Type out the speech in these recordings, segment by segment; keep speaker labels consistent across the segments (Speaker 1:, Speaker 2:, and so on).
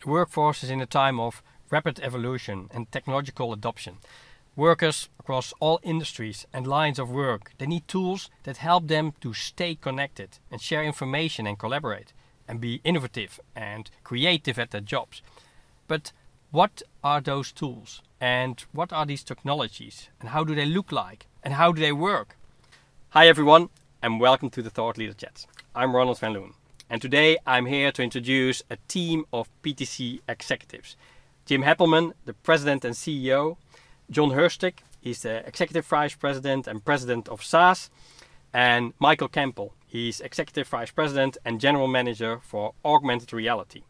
Speaker 1: The workforce is in a time of rapid evolution and technological adoption. Workers across all industries and lines of work, they need tools that help them to stay connected and share information and collaborate and be innovative and creative at their jobs. But what are those tools and what are these technologies and how do they look like and how do they work? Hi everyone and welcome to the Thought Leader Chat. I'm Ronald van Loon and today I'm here to introduce a team of PTC executives. Jim Heppelmann, the President and CEO, John Hirschtick, he's the Executive Vice President and President of SaaS, and Michael Campbell, he's Executive Vice President and General Manager for Augmented Reality.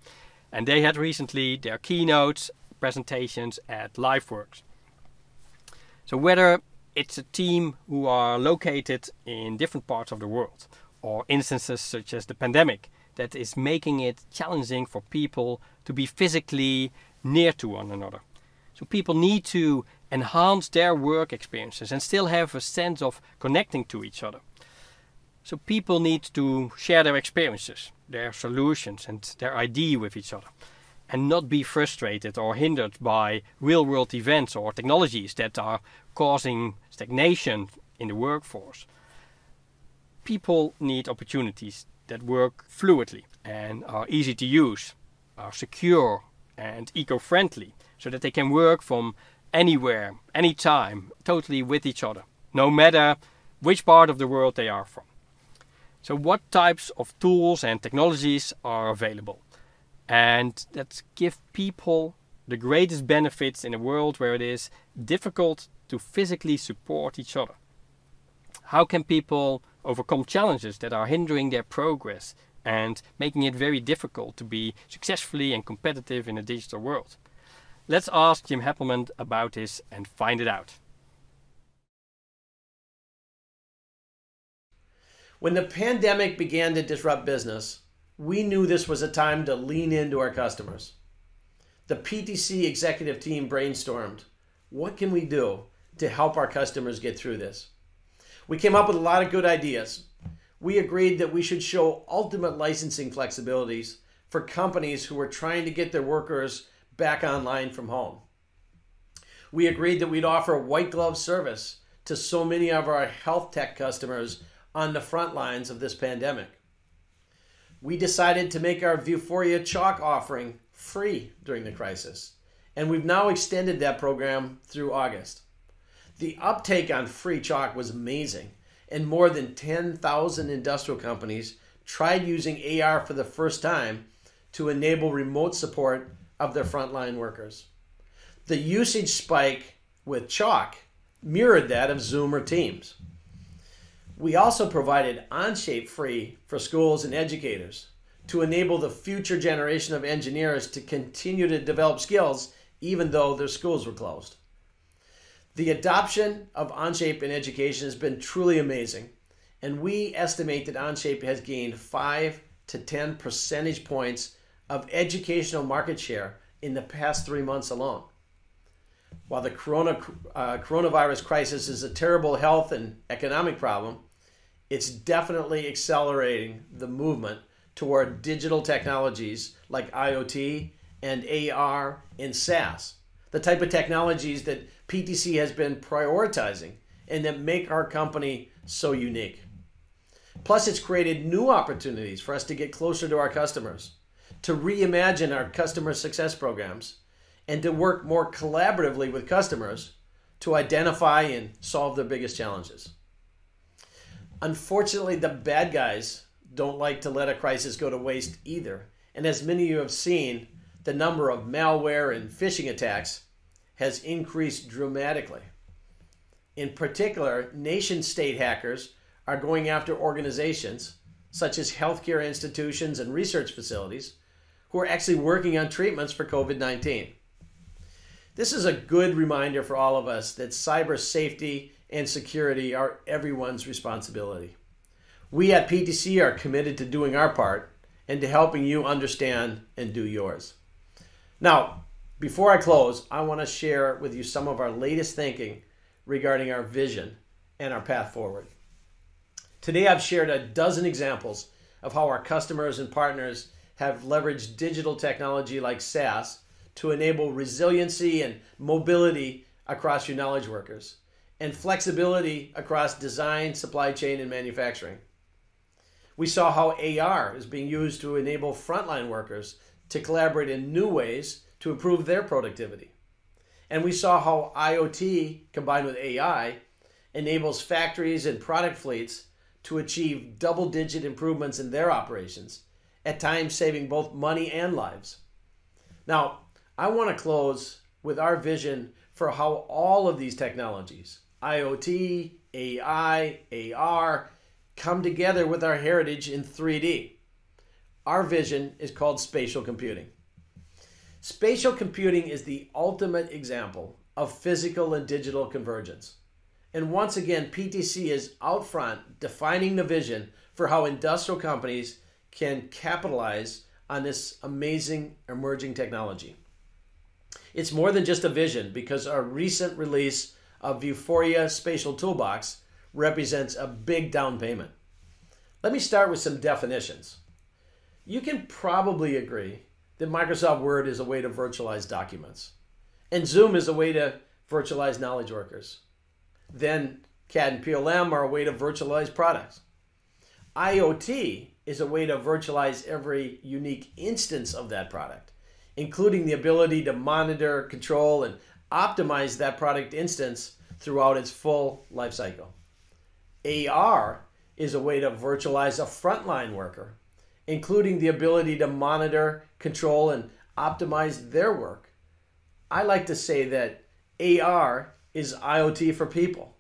Speaker 1: And they had recently their keynote presentations at LiveWorx. So whether it's a team who are located in different parts of the world, or instances such as the pandemic that is making it challenging for people to be physically near to one another. So people need to enhance their work experiences and still have a sense of connecting to each other. So people need to share their experiences, their solutions and their idea with each other and not be frustrated or hindered by real-world events or technologies that are causing stagnation in the workforce. People need opportunities that work fluidly and are easy to use, are secure and eco-friendly, so that they can work from anywhere, anytime, totally with each other, no matter which part of the world they are from. So what types of tools and technologies are available and that give people the greatest benefits in a world where it is difficult to physically support each other? How can people overcome challenges that are hindering their progress and making it very difficult to be successfully and competitive in a digital world? Let's ask Jim Heppelmann about this and find it out.
Speaker 2: When the pandemic began to disrupt business, we knew this was a time to lean into our customers. The PTC executive team brainstormed, what can we do to help our customers get through this? We came up with a lot of good ideas. We agreed that we should show ultimate licensing flexibilities for companies who were trying to get their workers back online from home. We agreed that we'd offer white glove service to so many of our health tech customers on the front lines of this pandemic. We decided to make our VUFORIA chalk offering free during the crisis, and we've now extended that program through August. The uptake on free chalk was amazing, and more than 10,000 industrial companies tried using AR for the first time to enable remote support of their frontline workers. The usage spike with chalk mirrored that of Zoom or Teams. We also provided Onshape free for schools and educators to enable the future generation of engineers to continue to develop skills even though their schools were closed. The adoption of Onshape in education has been truly amazing, and we estimate that Onshape has gained 5 to 10 percentage points of educational market share in the past 3 months alone. While the coronavirus crisis is a terrible health and economic problem, it's definitely accelerating the movement toward digital technologies like IoT and AR and SaaS, the type of technologies that PTC has been prioritizing and that make our company so unique. Plus, it's created new opportunities for us to get closer to our customers, to reimagine our customer success programs, and to work more collaboratively with customers to identify and solve their biggest challenges. Unfortunately, the bad guys don't like to let a crisis go to waste either. And as many of you have seen, the number of malware and phishing attacks has increased dramatically. In particular, nation-state hackers are going after organizations such as healthcare institutions and research facilities who are actually working on treatments for COVID-19. This is a good reminder for all of us that cyber safety and security are everyone's responsibility. We at PTC are committed to doing our part and to helping you understand and do yours. Now, before I close, I want to share with you some of our latest thinking regarding our vision and our path forward. Today, I've shared a dozen examples of how our customers and partners have leveraged digital technology like SaaS to enable resiliency and mobility across your knowledge workers and flexibility across design, supply chain, and manufacturing. We saw how AR is being used to enable frontline workers to collaborate in new ways to improve their productivity. And we saw how IoT combined with AI enables factories and product fleets to achieve double-digit improvements in their operations, at times saving both money and lives. Now, I want to close with our vision for how all of these technologies, IoT, AI, AR, come together with our heritage in 3D. Our vision is called spatial computing. Spatial computing is the ultimate example of physical and digital convergence. And once again, PTC is out front defining the vision for how industrial companies can capitalize on this amazing emerging technology. It's more than just a vision, because our recent release of VUFORIA Spatial TOOLBOX represents a big down payment. Let me start with some definitions. You can probably agree that Microsoft Word is a way to virtualize documents, and Zoom is a way to virtualize knowledge workers. Then CAD and PLM are a way to virtualize products. IoT is a way to virtualize every unique instance of that product, including the ability to monitor, control, and optimize that product instance throughout its full life cycle. AR is a way to virtualize a frontline worker, including the ability to monitor, control, and optimize their work. I like to say that AR is IoT for people.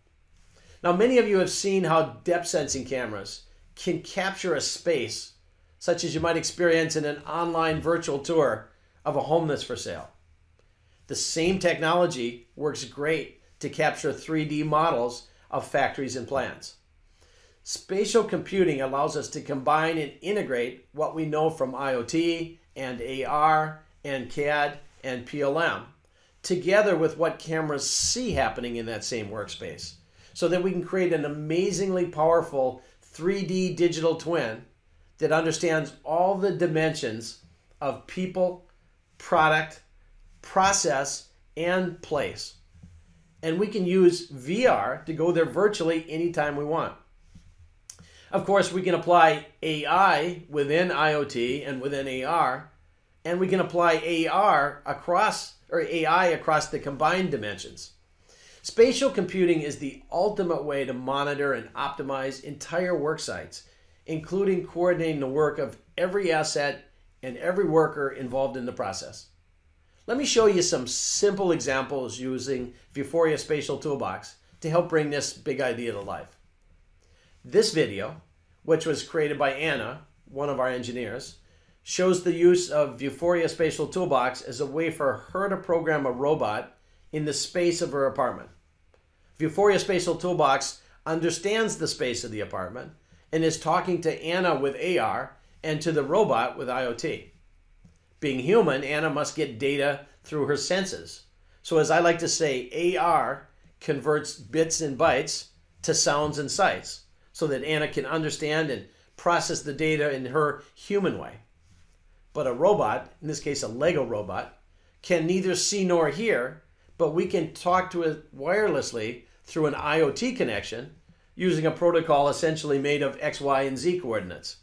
Speaker 2: Now, many of you have seen how depth sensing cameras can capture a space, such as you might experience in an online virtual tour of a home that's for sale. The same technology works great to capture 3D models of factories and plants. Spatial computing allows us to combine and integrate what we know from IoT and AR and CAD and PLM together with what cameras see happening in that same workspace, so that we can create an amazingly powerful 3D digital twin that understands all the dimensions of people, product, process, and place. And we can use VR to go there virtually anytime we want. Of course, we can apply AI within IoT and within AR, and we can apply AI across the combined dimensions. Spatial computing is the ultimate way to monitor and optimize entire work sites, including coordinating the work of every asset and every worker involved in the process. Let me show you some simple examples using VUFORIA Spatial TOOLBOX to help bring this big idea to life. This video, which was created by Anna, one of our engineers, shows the use of VUFORIA Spatial TOOLBOX as a way for her to program a robot in the space of her apartment. VUFORIA Spatial TOOLBOX understands the space of the apartment and is talking to Anna with AR and to the robot with IoT. Being human, Anna must get data through her senses. So as I like to say, AR converts bits and bytes to sounds and sights so that Anna can understand and process the data in her human way. But a robot, in this case a Lego robot, can neither see nor hear, but we can talk to it wirelessly through an IoT connection using a protocol essentially made of X, Y, and Z coordinates.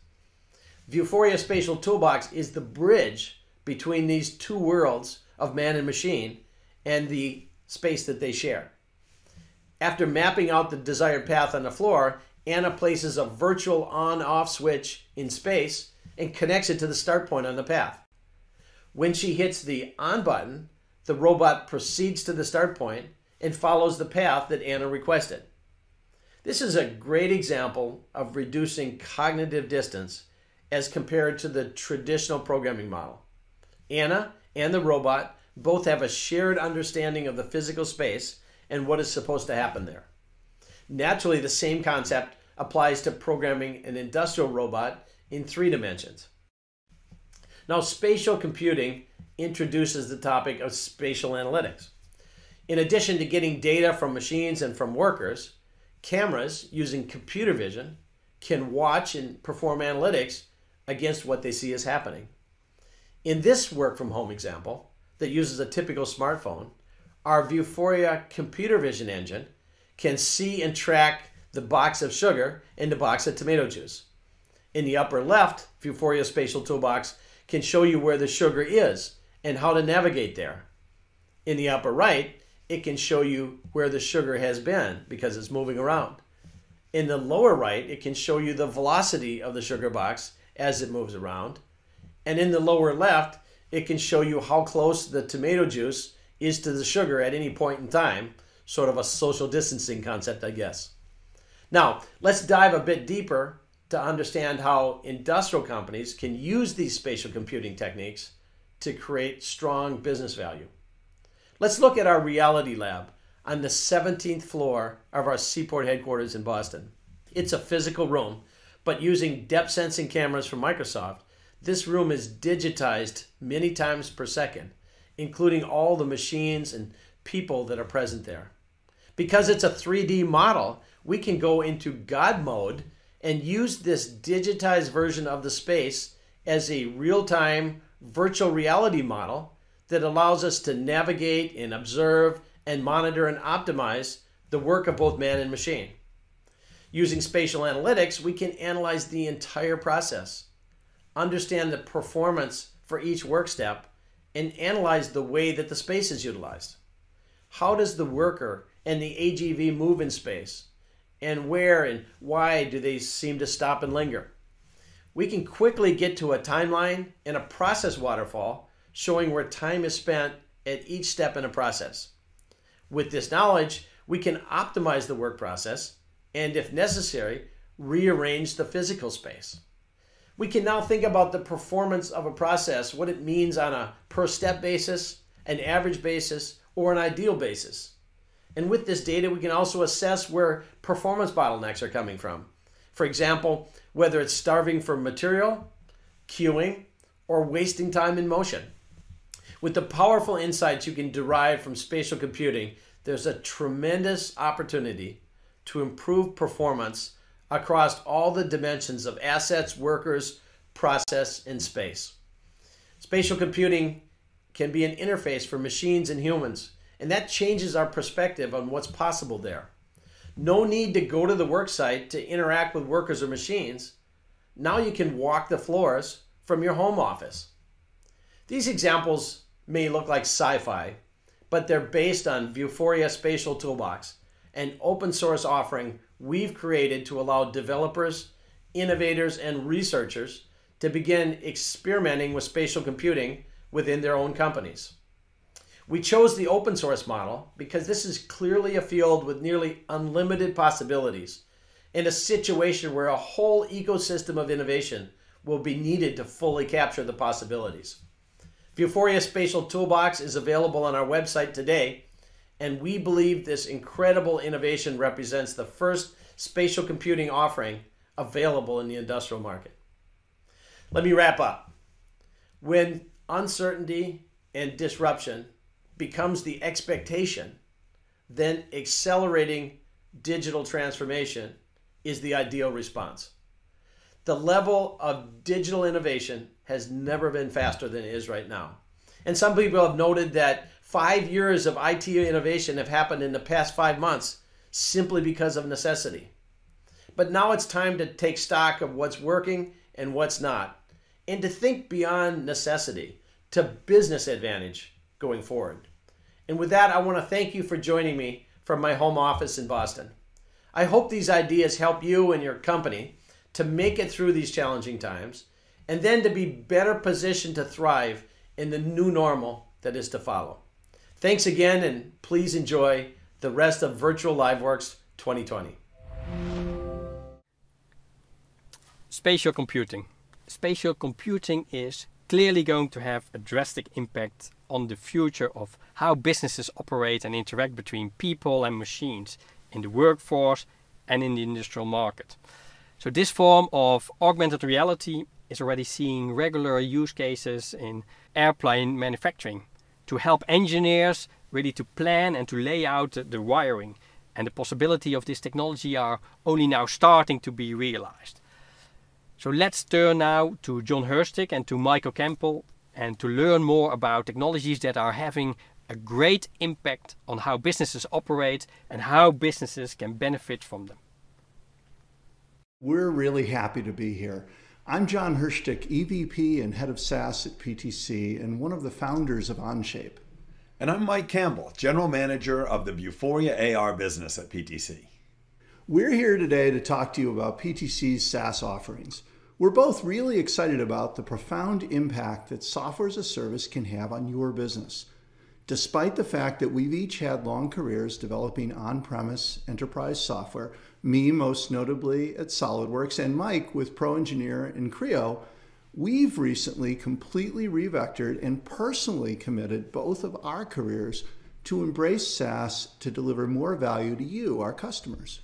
Speaker 2: VUFORIA Spatial TOOLBOX is the bridge between these two worlds of man and machine and the space that they share. After mapping out the desired path on the floor, Anna places a virtual on-off switch in space and connects it to the start point on the path. When she hits the on button, the robot proceeds to the start point and follows the path that Anna requested. This is a great example of reducing cognitive distance as compared to the traditional programming model. Anna and the robot both have a shared understanding of the physical space and what is supposed to happen there. Naturally, the same concept applies to programming an industrial robot in 3 dimensions. Now, spatial computing introduces the topic of spatial analytics. In addition to getting data from machines and from workers, cameras using computer vision can watch and perform analytics against what they see as happening. In this work from home example that uses a typical smartphone, our VUFORIA computer vision engine can see and track the box of sugar and the box of tomato juice. In the upper left, VUFORIA Spatial Toolbox can show you where the sugar is and how to navigate there. In the upper right, it can show you where the sugar has been because it's moving around. In the lower right, it can show you the velocity of the sugar box as it moves around. And in the lower left, it can show you how close the tomato juice is to the sugar at any point in time, sort of a social distancing concept, I guess. Now, let's dive a bit deeper to understand how industrial companies can use these spatial computing techniques to create strong business value. Let's look at our reality lab on the 17th floor of our Seaport headquarters in Boston. It's a physical room, but using depth sensing cameras from Microsoft, this room is digitized many times per second, including all the machines and people that are present there. Because it's a 3D model, we can go into God mode and use this digitized version of the space as a real-time virtual reality model that allows us to navigate and observe and monitor and optimize the work of both man and machine. Using spatial analytics, we can analyze the entire process, understand the performance for each work step, and analyze the way that the space is utilized. How does the worker and the AGV move in space? And where and why do they seem to stop and linger? We can quickly get to a timeline and a process waterfall showing where time is spent at each step in a process. With this knowledge, we can optimize the work process and, if necessary, rearrange the physical space. We can now think about the performance of a process, what it means on a per-step basis, an average basis, or an ideal basis. And with this data, we can also assess where performance bottlenecks are coming from. For example, whether it's starving for material, queuing, or wasting time in motion. With the powerful insights you can derive from spatial computing, there's a tremendous opportunity to improve performance across all the dimensions of assets, workers, process, and space. Spatial computing can be an interface for machines and humans, and that changes our perspective on what's possible there. No need to go to the work site to interact with workers or machines. Now you can walk the floors from your home office. These examples may look like sci-fi, but they're based on VUFORIA Spatial Toolbox, an open source offering we've created to allow developers, innovators, and researchers to begin experimenting with spatial computing within their own companies. We chose the open source model because this is clearly a field with nearly unlimited possibilities and a situation where a whole ecosystem of innovation will be needed to fully capture the possibilities. VUFORIA Spatial Toolbox is available on our website today, and we believe this incredible innovation represents the first spatial computing offering available in the industrial market. Let me wrap up. When uncertainty and disruption becomes the expectation, then accelerating digital transformation is the ideal response. The level of digital innovation has never been faster than it is right now. And some people have noted that 5 years of IT innovation have happened in the past 5 months simply because of necessity. But now it's time to take stock of what's working and what's not, and to think beyond necessity to business advantage going forward. And with that, I want to thank you for joining me from my home office in Boston. I hope these ideas help you and your company to make it through these challenging times, and then to be better positioned to thrive in the new normal that is to follow. Thanks again, and please enjoy the rest of Virtual LiveWorx 2020.
Speaker 1: Spatial computing. Spatial computing is clearly going to have a drastic impact on the future of how businesses operate and interact between people and machines in the workforce and in the industrial market. So this form of augmented reality is already seeing regular use cases in airplane manufacturing to help engineers really to plan and to lay out the wiring, and the possibility of this technology are only now starting to be realized. So let's turn now to John Hirschtick and to Michael Campbell and to learn more about technologies that are having a great impact on how businesses operate and how businesses can benefit from them.
Speaker 3: We're really happy to be here. I'm John Hirschtick, EVP and Head of SaaS at PTC and one of the founders of Onshape.
Speaker 4: And I'm Mike Campbell, General Manager of the VUFORIA AR business at PTC.
Speaker 3: We're here today to talk to you about PTC's SaaS offerings. We're both really excited about the profound impact that software as a service can have on your business. Despite the fact that we've each had long careers developing on-premise enterprise software, me most notably at SolidWorks and Mike with ProEngineer and Creo, we've recently completely revectored and personally committed both of our careers to embrace SaaS to deliver more value to you, our customers.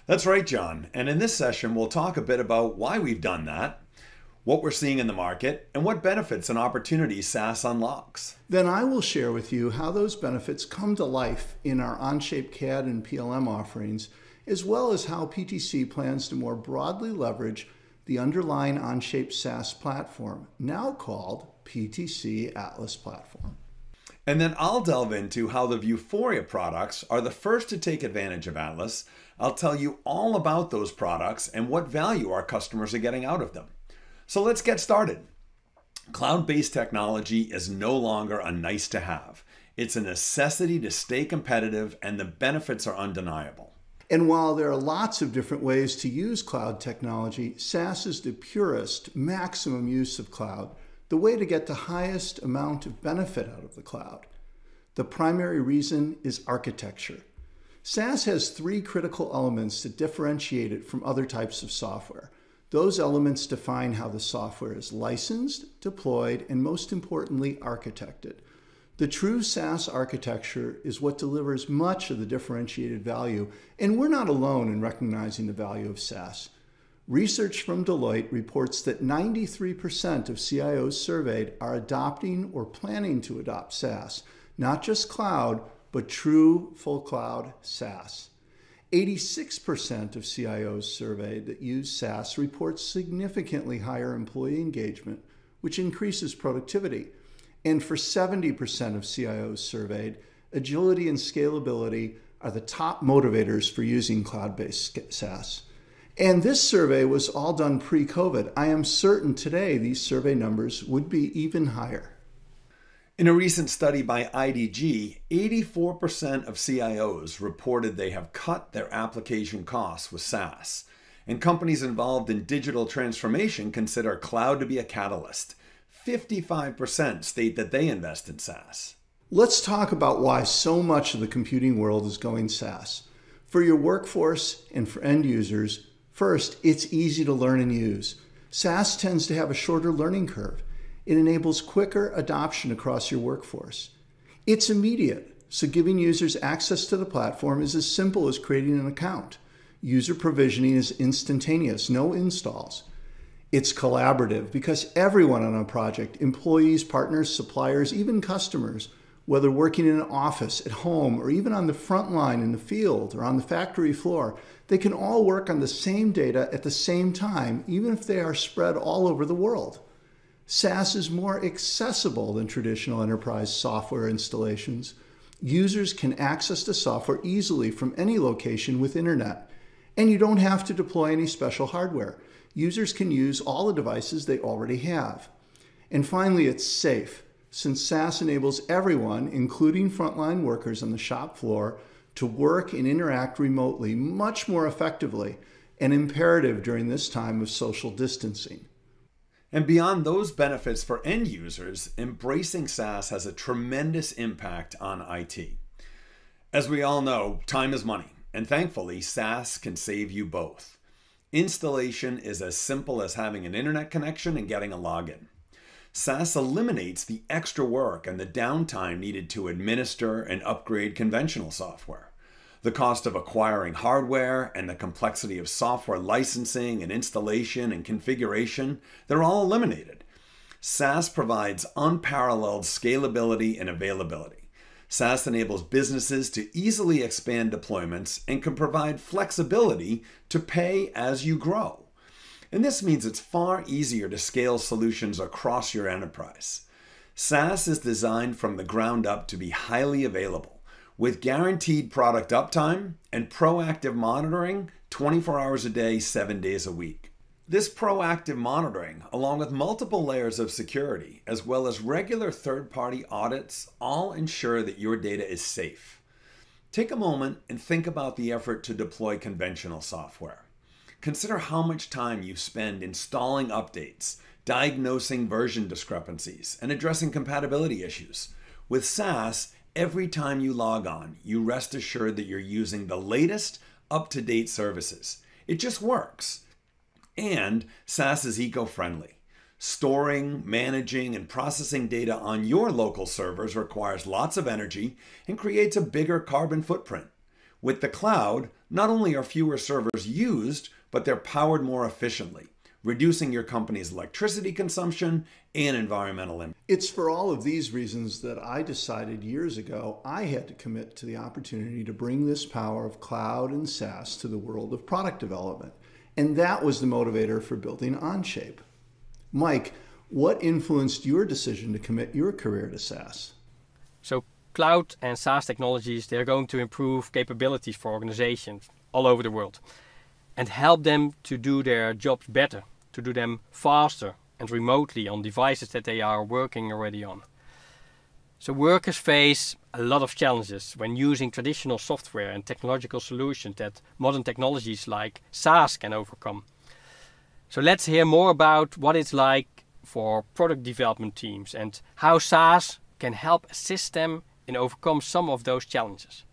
Speaker 4: That's right, John. And in this session, we'll talk a bit about why we've done that, what we're seeing in the market, and what benefits and opportunities SaaS unlocks.
Speaker 3: Then I will share with you how those benefits come to life in our Onshape CAD and PLM offerings, as well as how PTC plans to more broadly leverage the underlying Onshape SaaS platform, now called PTC Atlas Platform.
Speaker 4: And then I'll delve into how the VUFORIA products are the first to take advantage of Atlas. I'll tell you all about those products and what value our customers are getting out of them. So let's get started. Cloud-based technology is no longer a nice to have. It's a necessity to stay competitive, and the benefits are undeniable.
Speaker 3: And while there are lots of different ways to use cloud technology, SaaS is the purest, maximum use of cloud, the way to get the highest amount of benefit out of the cloud. The primary reason is architecture. SaaS has three critical elements that differentiate it from other types of software. Those elements define how the software is licensed, deployed, and most importantly, architected. The true SaaS architecture is what delivers much of the differentiated value, and we're not alone in recognizing the value of SaaS. Research from Deloitte reports that 93% of CIOs surveyed are adopting or planning to adopt SaaS, not just cloud, but true full cloud SaaS. 86% of CIOs surveyed that use SaaS report significantly higher employee engagement, which increases productivity. And for 70% of CIOs surveyed, agility and scalability are the top motivators for using cloud-based SaaS. And this survey was all done pre-COVID. I am certain today these survey numbers would be even higher.
Speaker 4: In a recent study by IDG, 84% of CIOs reported they have cut their application costs with SaaS. And companies involved in digital transformation consider cloud to be a catalyst. 55% state that they invest in SaaS.
Speaker 3: Let's talk about why so much of the computing world is going SaaS. For your workforce and for end users, first, it's easy to learn and use. SaaS tends to have a shorter learning curve. It enables quicker adoption across your workforce. It's immediate, so giving users access to the platform is as simple as creating an account. User provisioning is instantaneous, no installs. It's collaborative because everyone on a project, employees, partners, suppliers, even customers, whether working in an office, at home, or even on the front line in the field or on the factory floor, they can all work on the same data at the same time, even if they are spread all over the world. SaaS is more accessible than traditional enterprise software installations. Users can access the software easily from any location with internet, and you don't have to deploy any special hardware. Users can use all the devices they already have. And finally, it's safe, since SaaS enables everyone, including frontline workers on the shop floor, to work and interact remotely much more effectively, and imperative during this time of social distancing.
Speaker 4: And beyond those benefits for end users, embracing SaaS has a tremendous impact on IT. As we all know, time is money, and thankfully, SaaS can save you both. Installation is as simple as having an internet connection and getting a login. SaaS eliminates the extra work and the downtime needed to administer and upgrade conventional software. The cost of acquiring hardware and the complexity of software licensing and installation and configuration, they're all eliminated. SaaS provides unparalleled scalability and availability. SaaS enables businesses to easily expand deployments and can provide flexibility to pay as you grow. And this means it's far easier to scale solutions across your enterprise. SaaS is designed from the ground up to be highly available, with guaranteed product uptime and proactive monitoring 24 hours a day, 7 days a week. This proactive monitoring, along with multiple layers of security, as well as regular third-party audits, all ensure that your data is safe. Take a moment and think about the effort to deploy conventional software. Consider how much time you spend installing updates, diagnosing version discrepancies, and addressing compatibility issues. With SaaS, every time you log on, you rest assured that you're using the latest, up-to-date services. It just works. And SaaS is eco-friendly. Storing, managing, and processing data on your local servers requires lots of energy and creates a bigger carbon footprint. With the cloud, not only are fewer servers used, but they're powered more efficiently, reducing your company's electricity consumption and environmental impact.
Speaker 3: It's for all of these reasons that I decided years ago I had to commit to the opportunity to bring this power of cloud and SaaS to the world of product development. And that was the motivator for building Onshape. Mike, what influenced your decision to commit your career to SaaS?
Speaker 1: So cloud and SaaS technologies, they're going to improve capabilities for organizations all over the world and help them to do their jobs better, to do them faster and remotely on devices that they are working already on. So workers face a lot of challenges when using traditional software and technological solutions that modern technologies like SaaS can overcome. So let's hear more about what it's like for product development teams and how SaaS can help assist them in overcome some of those challenges.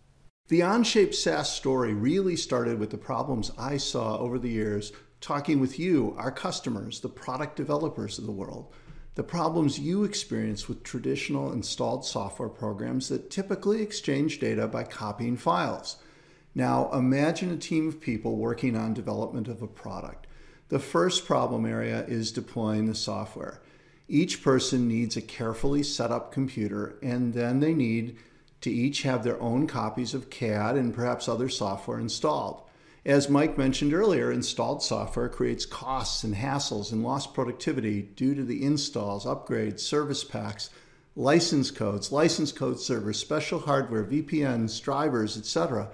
Speaker 3: The Onshape SaaS story really started with the problems I saw over the years talking with you, our customers, the product developers of the world. The problems you experience with traditional installed software programs that typically exchange data by copying files. Now, imagine a team of people working on development of a product. The first problem area is deploying the software. Each person needs a carefully set up computer, and then they need to each have their own copies of CAD and perhaps other software installed. As Mike mentioned earlier, installed software creates costs and hassles and lost productivity due to the installs, upgrades, service packs, license codes, license code servers, special hardware, VPNs, drivers, etc.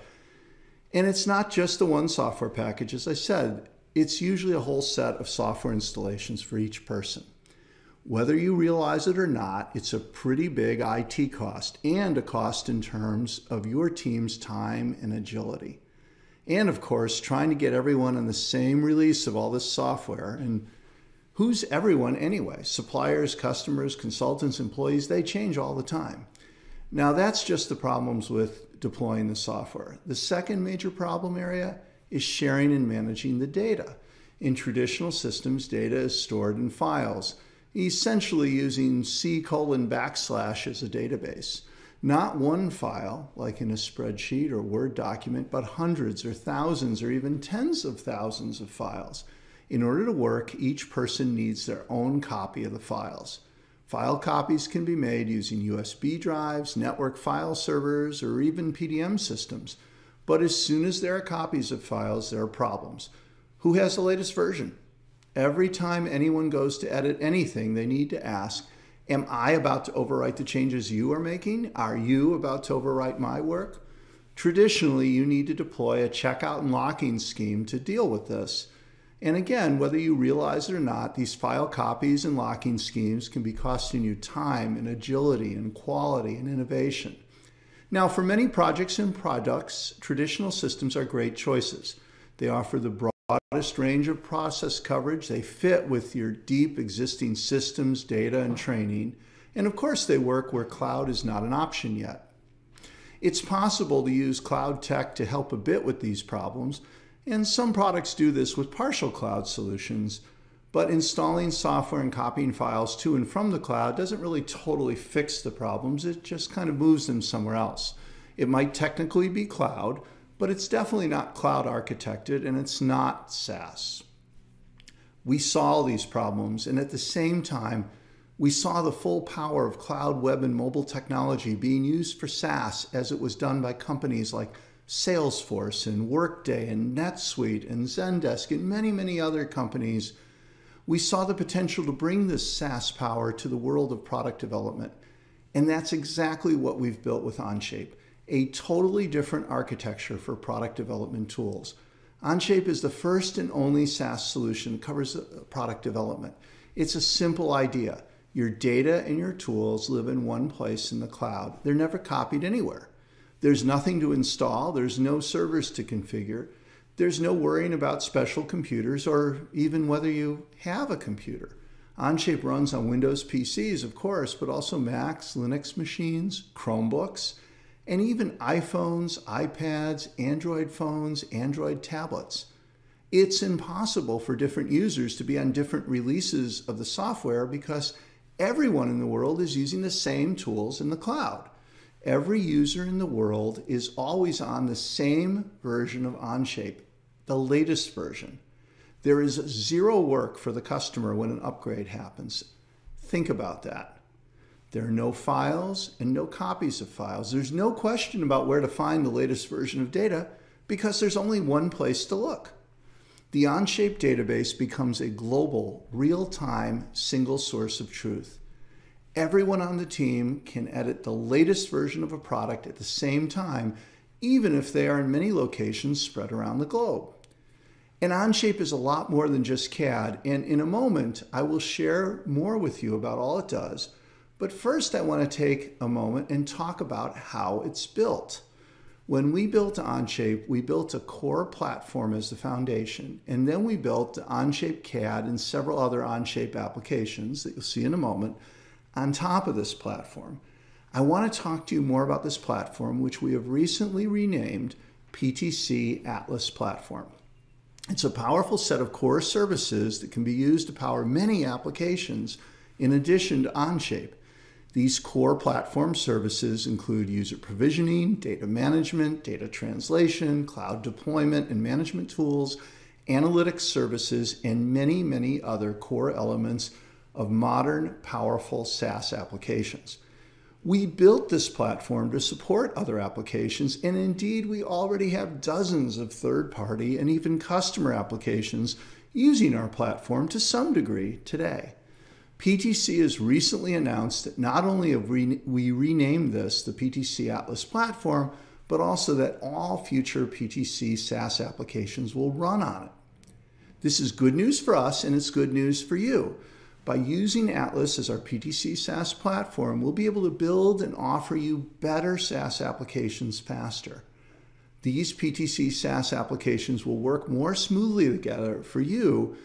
Speaker 3: And it's not just the one software package, as I said. It's usually a whole set of software installations for each person. Whether you realize it or not, it's a pretty big IT cost and a cost in terms of your team's time and agility. And of course, trying to get everyone on the same release of all this software. And who's everyone anyway? Suppliers, customers, consultants, employees, they change all the time. Now that's just the problems with deploying the software. The second major problem area is sharing and managing the data. In traditional systems, data is stored in files, essentially using C:\/ as a database. Not one file, like in a spreadsheet or Word document, but hundreds or thousands or even tens of thousands of files. In order to work, each person needs their own copy of the files. File copies can be made using USB drives, network file servers, or even PDM systems. But as soon as there are copies of files, there are problems. Who has the latest version? Every time anyone goes to edit anything, they need to ask, am I about to overwrite the changes you are making? Are you about to overwrite my work? Traditionally, you need to deploy a checkout and locking scheme to deal with this. And again, whether you realize it or not, these file copies and locking schemes can be costing you time and agility and quality and innovation. Now, for many projects and products, traditional systems are great choices. They offer the broadest range of process coverage. They fit with your deep existing systems, data, and training. And of course, they work where cloud is not an option yet. It's possible to use cloud tech to help a bit with these problems, and some products do this with partial cloud solutions, but installing software and copying files to and from the cloud doesn't really totally fix the problems. It just kind of moves them somewhere else. It might technically be cloud, but it's definitely not cloud architected, and it's not SaaS. We saw these problems, and at the same time, we saw the full power of cloud, web, and mobile technology being used for SaaS as it was done by companies like Salesforce and Workday and NetSuite and Zendesk and many, many other companies. We saw the potential to bring this SaaS power to the world of product development. And that's exactly what we've built with Onshape, a totally different architecture for product development tools. Onshape is the first and only SaaS solution that covers product development. It's a simple idea. Your data and your tools live in one place in the cloud. They're never copied anywhere. There's nothing to install. There's no servers to configure. There's no worrying about special computers or even whether you have a computer. Onshape runs on Windows PCs, of course, but also Macs, Linux machines, Chromebooks, and even iPhones, iPads, Android phones, Android tablets. It's impossible for different users to be on different releases of the software because everyone in the world is using the same tools in the cloud. Every user in the world is always on the same version of Onshape, the latest version. There is zero work for the customer when an upgrade happens. Think about that. There are no files and no copies of files. There's no question about where to find the latest version of data because there's only one place to look. The Onshape database becomes a global, real-time, single source of truth. Everyone on the team can edit the latest version of a product at the same time, even if they are in many locations spread around the globe. And Onshape is a lot more than just CAD, and in a moment, I will share more with you about all it does. But first, I want to take a moment and talk about how it's built. When we built Onshape, we built a core platform as the foundation, and then we built the Onshape CAD and several other Onshape applications that you'll see in a moment on top of this platform. I want to talk to you more about this platform, which we have recently renamed PTC Atlas Platform. It's a powerful set of core services that can be used to power many applications in addition to Onshape. These core platform services include user provisioning, data management, data translation, cloud deployment and management tools, analytics services, and many, many other core elements of modern, powerful SaaS applications. We built this platform to support other applications, and indeed we already have dozens of third-party and even customer applications using our platform to some degree today. PTC has recently announced that not only have we renamed this the PTC Atlas Platform, but also that all future PTC SaaS applications will run on it. This is good news for us, and it's good news for you. By using Atlas as our PTC SaaS platform, we'll be able to build and offer you better SaaS applications faster. These PTC SaaS applications will work more smoothly together for you,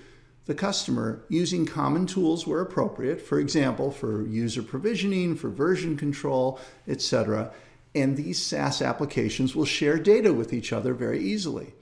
Speaker 3: the customer, using common tools where appropriate, for example, for user provisioning, for version control, etc. And these SaaS applications will share data with each other very easily.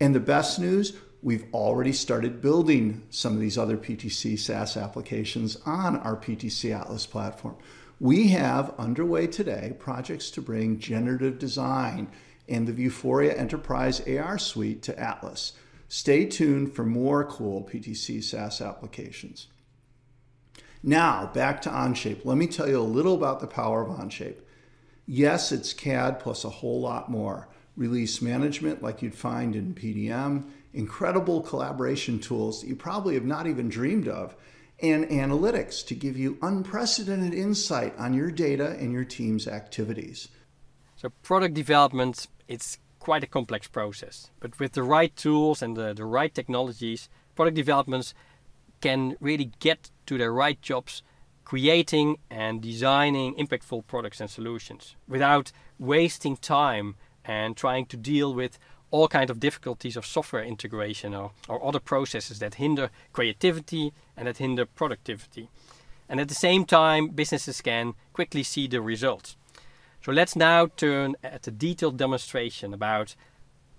Speaker 3: And the best news, we've already started building some of these other PTC SaaS applications on our PTC Atlas platform. We have underway today projects to bring generative design and the VUFORIA Enterprise AR Suite to Atlas. Stay tuned for more cool PTC SaaS applications. Now, back to Onshape. Let me tell you a little about the power of Onshape. Yes, it's CAD plus a whole lot more. Release management like you'd find in PDM, incredible collaboration tools that you probably have not even dreamed of, and analytics to give you unprecedented insight on your data and your team's activities.
Speaker 1: So product development, it's quite a complex process, but with the right tools and the right technologies, product developments can really get to the right jobs, creating and designing impactful products and solutions without wasting time and trying to deal with all kinds of difficulties of software integration or other processes that hinder creativity and that hinder productivity. And at the same time, businesses can quickly see the results. So let's now turn at a detailed demonstration about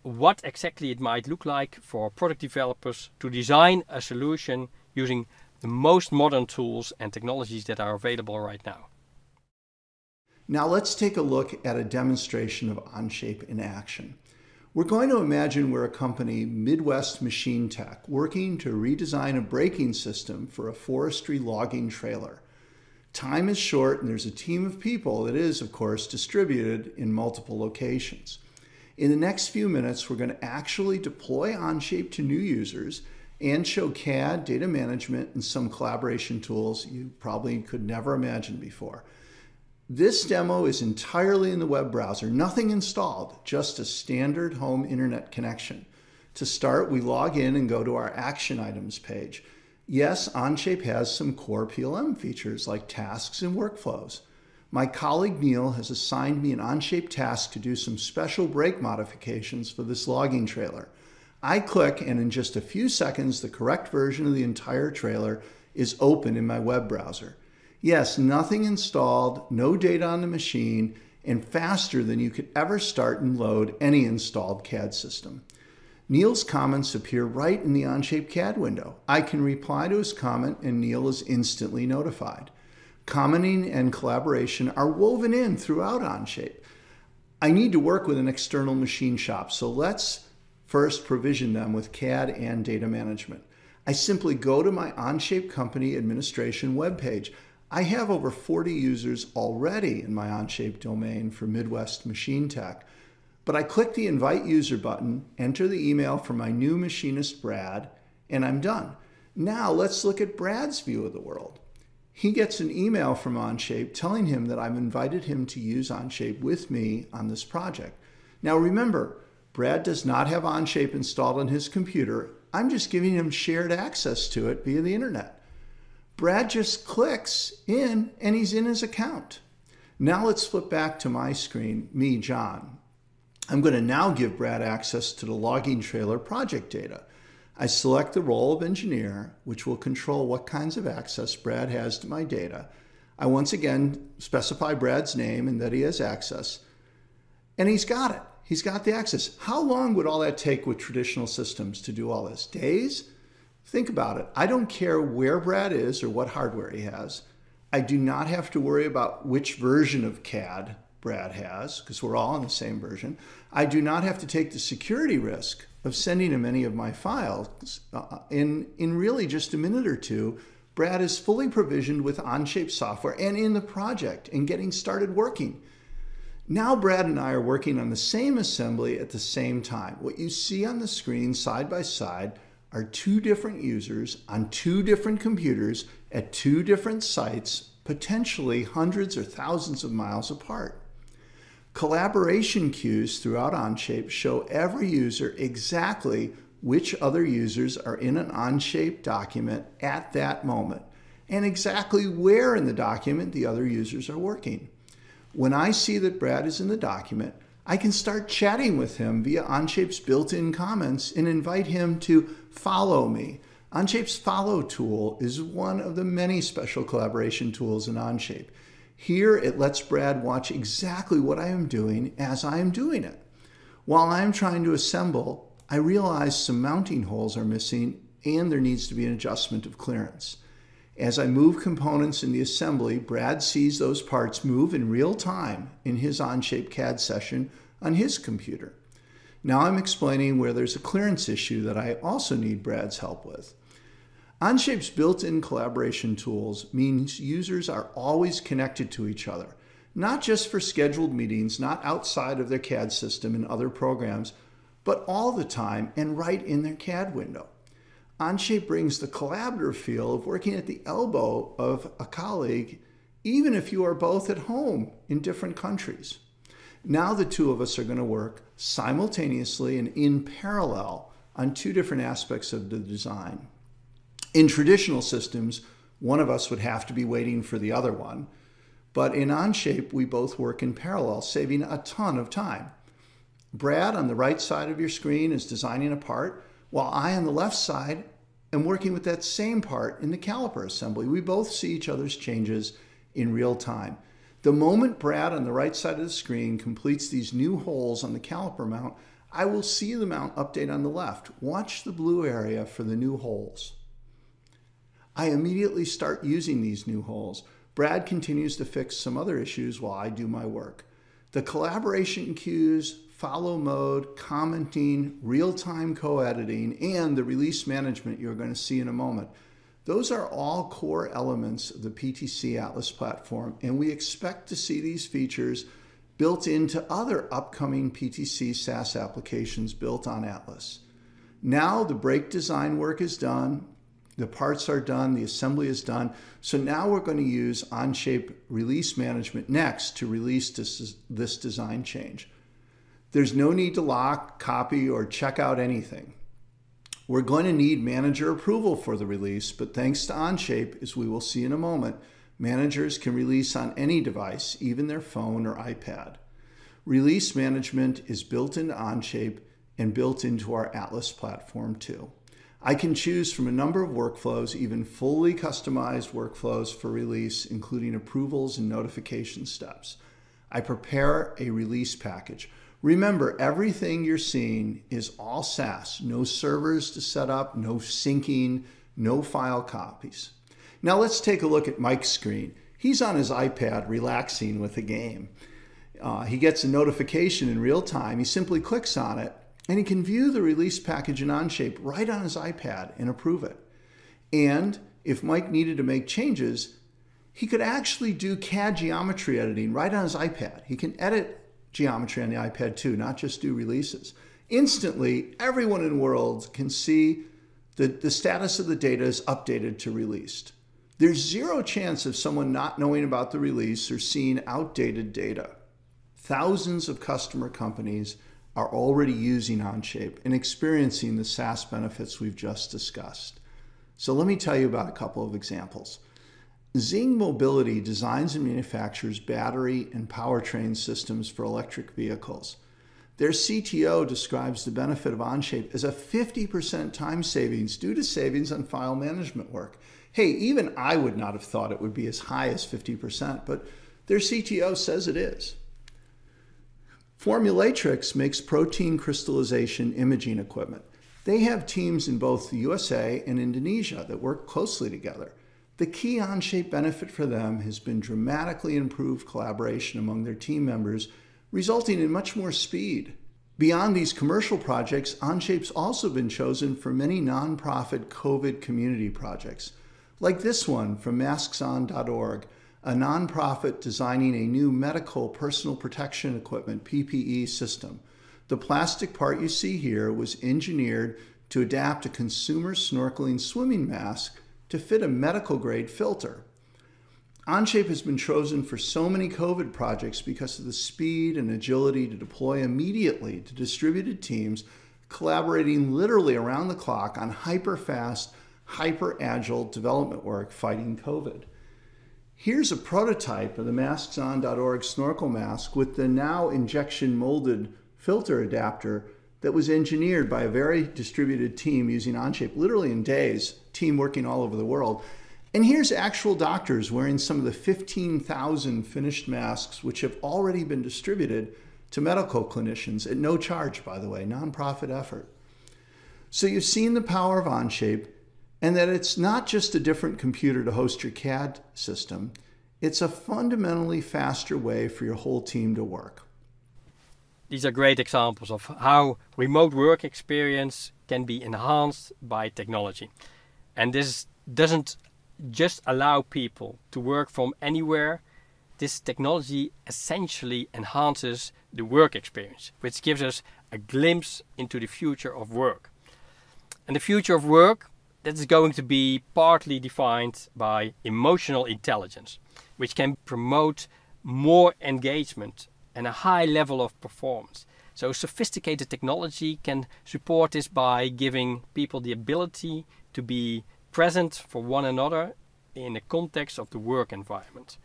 Speaker 1: what exactly it might look like for product developers to design a solution using the most modern tools and technologies that are available right now.
Speaker 3: Now let's take a look at a demonstration of Onshape in action. We're going to imagine we're a company, Midwest Machine Tech, working to redesign a braking system for a forestry logging trailer. Time is short and there's a team of people that is, of course, distributed in multiple locations. In the next few minutes, we're going to actually deploy Onshape to new users and show CAD, data management, and some collaboration tools you probably could never imagine before. This demo is entirely in the web browser, nothing installed, just a standard home internet connection. To start, we log in and go to our action items page. Yes, Onshape has some core PLM features like tasks and workflows. My colleague Neil has assigned me an Onshape task to do some special break modifications for this logging trailer. I click, and in just a few seconds, the correct version of the entire trailer is open in my web browser. Yes, nothing installed, no data on the machine, and faster than you could ever start and load any installed CAD system. Neil's comments appear right in the Onshape CAD window. I can reply to his comment, and Neil is instantly notified. Commenting and collaboration are woven in throughout Onshape. I need to work with an external machine shop, so let's first provision them with CAD and data management. I simply go to my Onshape company administration webpage. I have over 40 users already in my Onshape domain for Midwest Machine Tech, but I click the Invite User button, enter the email from my new machinist, Brad, and I'm done. Now let's look at Brad's view of the world. He gets an email from Onshape telling him that I've invited him to use Onshape with me on this project. Now remember, Brad does not have Onshape installed on his computer. I'm just giving him shared access to it via the internet. Brad just clicks in and he's in his account. Now let's flip back to my screen, me, John. I'm going to now give Brad access to the logging trailer project data. I select the role of engineer, which will control what kinds of access Brad has to my data. I once again specify Brad's name and that he has access. And he's got it. He's got the access. How long would all that take with traditional systems to do all this? Days? Think about it. I don't care where Brad is or what hardware he has. I do not have to worry about which version of CAD Brad has, because we're all on the same version. I do not have to take the security risk of sending him any of my files. In really just a minute or two, Brad is fully provisioned with Onshape software and in the project and getting started working. Now Brad and I are working on the same assembly at the same time. What you see on the screen side by side are two different users on two different computers at two different sites, potentially hundreds or thousands of miles apart. Collaboration queues throughout Onshape show every user exactly which other users are in an Onshape document at that moment, and exactly where in the document the other users are working. When I see that Brad is in the document, I can start chatting with him via Onshape's built-in comments and invite him to follow me. Onshape's follow tool is one of the many special collaboration tools in Onshape. Here, it lets Brad watch exactly what I am doing as I am doing it. While I'm trying to assemble, I realize some mounting holes are missing and there needs to be an adjustment of clearance. As I move components in the assembly, Brad sees those parts move in real time in his Onshape CAD session on his computer. Now I'm explaining where there's a clearance issue that I also need Brad's help with. Onshape's built-in collaboration tools means users are always connected to each other, not just for scheduled meetings, not outside of their CAD system and other programs, but all the time and right in their CAD window. Onshape brings the collaborative feel of working at the elbow of a colleague, even if you are both at home in different countries. Now the two of us are going to work simultaneously and in parallel on two different aspects of the design. In traditional systems, one of us would have to be waiting for the other one, but in Onshape, we both work in parallel, saving a ton of time. Brad on the right side of your screen is designing a part, while I on the left side am working with that same part in the caliper assembly. We both see each other's changes in real time. The moment Brad on the right side of the screen completes these new holes on the caliper mount, I will see the mount update on the left. Watch the blue area for the new holes. I immediately start using these new holes. Brad continues to fix some other issues while I do my work. The collaboration queues, follow mode, commenting, real-time co-editing, and the release management you're going to see in a moment. Those are all core elements of the PTC Atlas platform, and we expect to see these features built into other upcoming PTC SaaS applications built on Atlas. Now the brake design work is done, the parts are done, the assembly is done. So now we're going to use Onshape release management next to release this design change. There's no need to lock, copy, or check out anything. We're going to need manager approval for the release, but thanks to Onshape, as we will see in a moment, managers can release on any device, even their phone or iPad. Release management is built into Onshape and built into our Atlas platform too. I can choose from a number of workflows, even fully customized workflows for release, including approvals and notification steps. I prepare a release package. Remember, everything you're seeing is all SaaS, no servers to set up, no syncing, no file copies. Now let's take a look at Mike's screen. He's on his iPad relaxing with a game. He gets a notification in real time. He simply clicks on it, and he can view the release package in Onshape right on his iPad and approve it. And if Mike needed to make changes, he could actually do CAD geometry editing right on his iPad. He can edit geometry on the iPad too, not just do releases. Instantly, everyone in the world can see that the status of the data is updated to released. There's zero chance of someone not knowing about the release or seeing outdated data. Thousands of customer companies are already using Onshape and experiencing the SaaS benefits we've just discussed. So let me tell you about a couple of examples. Zing Mobility designs and manufactures battery and powertrain systems for electric vehicles. Their CTO describes the benefit of Onshape as a 50% time savings due to savings on file management work. Hey, even I would not have thought it would be as high as 50%, but their CTO says it is. Formulatrix makes protein crystallization imaging equipment. They have teams in both the USA and Indonesia that work closely together. The key Onshape benefit for them has been dramatically improved collaboration among their team members, resulting in much more speed. Beyond these commercial projects, Onshape's also been chosen for many nonprofit COVID community projects, like this one from maskedon.org, a nonprofit designing a new medical personal protection equipment PPE system. The plastic part you see here was engineered to adapt a consumer snorkeling swimming mask to fit a medical-grade filter. Onshape has been chosen for so many COVID projects because of the speed and agility to deploy immediately to distributed teams, collaborating literally around the clock on hyper-fast, hyper-agile development work fighting COVID. Here's a prototype of the maskedon.org snorkel mask with the now injection molded filter adapter that was engineered by a very distributed team using Onshape literally in days, team working all over the world. And here's actual doctors wearing some of the 15,000 finished masks which have already been distributed to medical clinicians at no charge, by the way, nonprofit effort. So you've seen the power of Onshape, and that it's not just a different computer to host your CAD system, it's a fundamentally faster way for your whole team to work.
Speaker 1: These are great examples of how remote work experience can be enhanced by technology. And this doesn't just allow people to work from anywhere. This technology essentially enhances the work experience, which gives us a glimpse into the future of work. And the future of work, that is going to be partly defined by emotional intelligence, which can promote more engagement and a high level of performance. So sophisticated technology can support this by giving people the ability to be present for one another in the context of the work environment.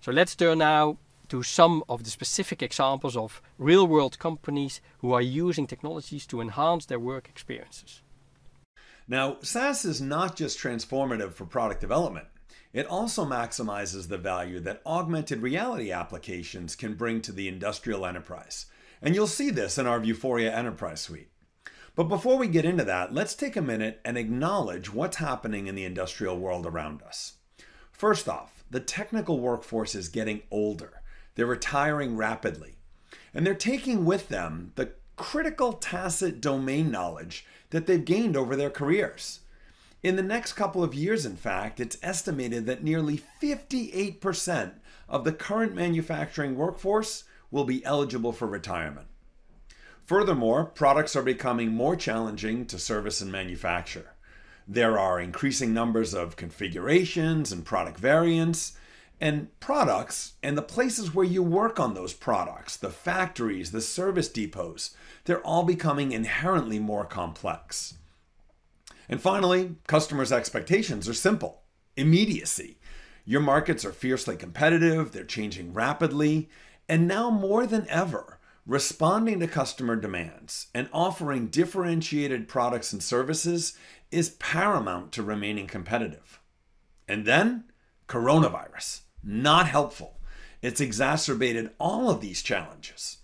Speaker 1: So let's turn now to some of the specific examples of real-world companies who are using technologies to enhance their work experiences.
Speaker 4: Now, SaaS is not just transformative for product development. It also maximizes the value that augmented reality applications can bring to the industrial enterprise. And you'll see this in our VUFORIA Enterprise Suite. But before we get into that, let's take a minute and acknowledge what's happening in the industrial world around us. First off, the technical workforce is getting older. They're retiring rapidly. And they're taking with them the critical tacit domain knowledge that they've gained over their careers. In the next couple of years, in fact, it's estimated that nearly 58% of the current manufacturing workforce will be eligible for retirement. Furthermore, products are becoming more challenging to service and manufacture. There are increasing numbers of configurations and product variants, and products and the places where you work on those products, the factories, the service depots, they're all becoming inherently more complex. And finally, customers' expectations are simple: immediacy. Your markets are fiercely competitive, they're changing rapidly, and now more than ever, responding to customer demands and offering differentiated products and services is paramount to remaining competitive. And then, coronavirus. Not helpful. It's exacerbated all of these challenges.